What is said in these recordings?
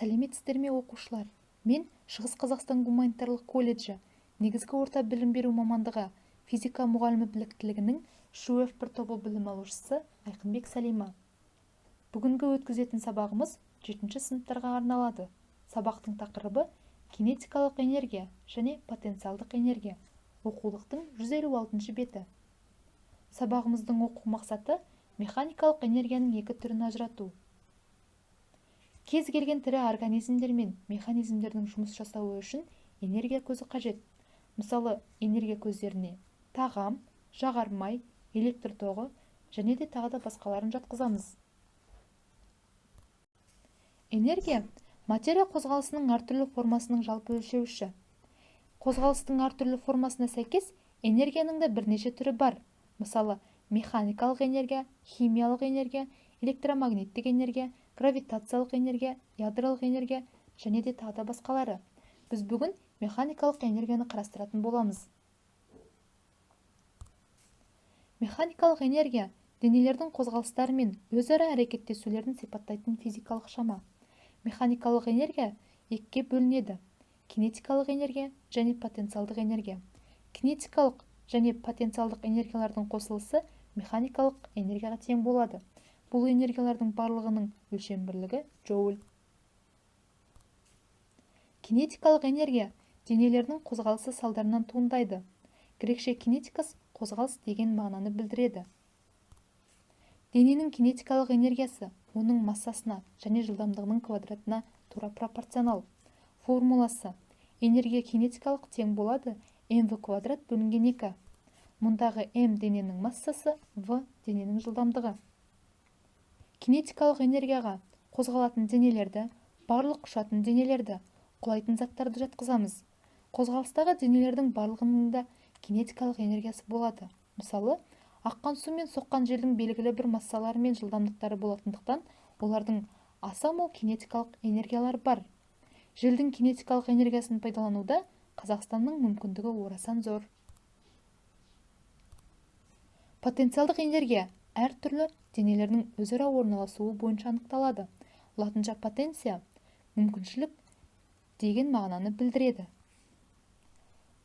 Сәлеметсіздер ме оқушылар? Мен Шығыс Қазақстан гуманитарлық колледжі негізгі орта білім беру мамандығы физика мұғалімі біліктілігінің ШУФ бір тобы білім алушысы Айқынбек Сәлима. Бүгінгі өткізетін сабағымыз 7-ші сыныптарға арналады. Сабақтың тақырыбы кинетикалық энергия және потенциалдық энергия. Оқулықтың 156 беті. Сабағымыздың оқу мақсаты механикалық энергияның екі түрін ажырату. Кез келген тірі организмдер мен механизмдердің жұмыс жасауы үшін энергия көзі қажет. Мысалы, энергия көздеріне тағам, жағармай, электр тоғы және де тағы да басқаларын жатқызамыз. Энергия материя қозғалысының әртүрлі формасының жалпы өлшеуіші. Қозғалыстың әртүрлі формасына сәйкес энергияның да бірнеше түрі бар. Мысалы, механикалық энергия, химиялық энергия, электромагниттік энергия, гравитациялық энергия, ядролық энергия және де тағы да басқалары. Біз бүгін механикалық энергияны қарастыратын боламыз. Механикалық энергия денелердің қозғалыстары мен өзара әрекеттесулерін сипаттайтын физикалық шама. Механикалық энергия екіге бөлінеді: кинетикалық энергия және потенциалдық энергия. Кинетикалық және потенциалдық энергиялардың қосылысы механикалық энергияға тең болады. Бұл энергиялардың барлығының өлшем бірлігі джоуль. Кинетикалық энергия денелердің қозғалысы салдарынан туындайды. Грекше кинетикас қозғалыс деген мағынаны білдіреді. Дененің кинетикалық энергиясы оның массасына және жылдамдығының квадратына тура пропорционал. Формуласы: энергия кинетикалық тең болады mv квадрат бөлінген 2. Мұндағы m дененің массасы, v дененің жылдамдығы. Кинетикалық энергияға қозғалатын денелерді, барлық ұшатын денелерді, құлайтын заттарды жатқызамыз. Қозғалыстағы денелердің барлығының да кинетикалық энергиясы болады. Мысалы, аққан су мен соққан желдің белгілі бір массалары мен жылдамдықтары болатындықтан, олардың аса мол кинетикалық энергиялары бар. Желдің кинетикалық энергиясын пайдалануда Қазақстанның мүмкіндігі орасан зор. Потенциалдық энергия әртүрлі денелердің өзара орналасуы бойынша анықталады. Латынша потенция мүмкіншілік деген мағынаны білдіреді.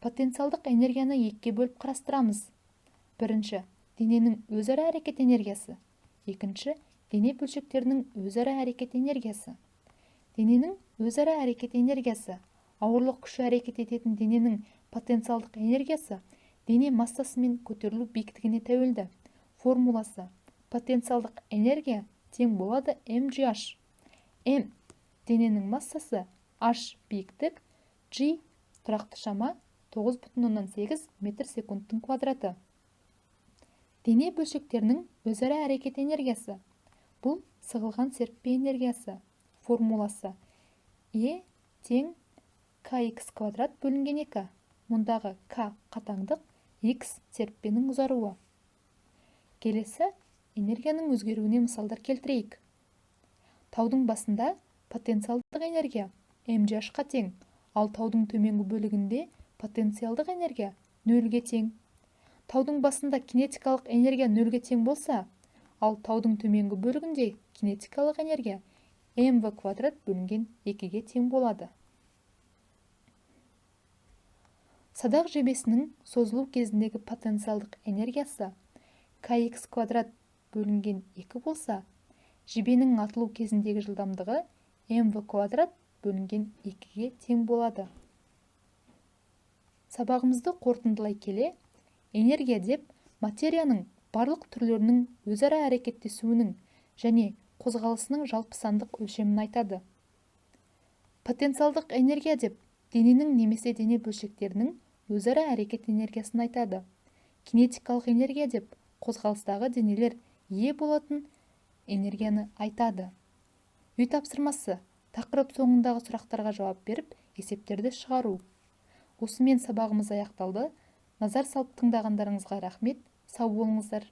Потенциалдық энергияны екіге бөліп қарастырамыз. Бірінші, дененің өзара әрекет энергиясы. Екінші, дене бөлшектерінің өзара әрекет энергиясы. Дененің өзара әрекет энергиясы. Ауырлық күші әрекет ететін дененің потенциалдық энергиясы дене массасы мен көтерілу биіктігіне тәуелді. Формуласы: потенциалдық энергия тең болады mgh. m дененің массасы, h биіктік, g тұрақты шама 9,8 метр секундтың квадраты. Дене бөлшектерінің өзара әрекет энергиясы. Бұл сығылған серіппе энергиясы. Формуласы: E тең kx квадрат бөлінген 2. Мұндағы k қатаңдық, x серіппенің ұзаруы. Келесі энергияның өзгеруіне мысалдар келтірейік. Таудың басында потенциалдық энергия mgh-қа тең, ал таудың төменгі бөлігінде потенциалдық энергия 0-ге тең. Таудың басында кинетикалық энергия 0-ге тең болса, ал таудың төменгі бөлігінде кинетикалық энергия mv квадрат бөлінген 2-ге тең болады. Садақ жебесінің созылу кезіндегі потенциалдық энергиясы kx квадрат бөлінген 2 болса, жебенің атылу кезіндегі жылдамдығы mv квадрат бөлінген 2-ге тең болады. Сабағымызды қорытындылай келе, энергия деп материяның барлық түрлерінің өзара әрекеттесуінің және қозғалысының жалпы сандық өлшемін айтады. Потенциалдық энергия деп дененің немесе дене бөлшектерінің өзара әрекет энергиясын айтады. Кинетикалық энергия деп қозғалыстағы денелер ие болатын энергияны айтады. Үй тапсырмасы: тақырып соңындағы сұрақтарға жауап беріп, есептерді шығару. Осымен сабағымыз аяқталды. Назар салып тыңдағандарыңызға рахмет. Сау болыңыздар.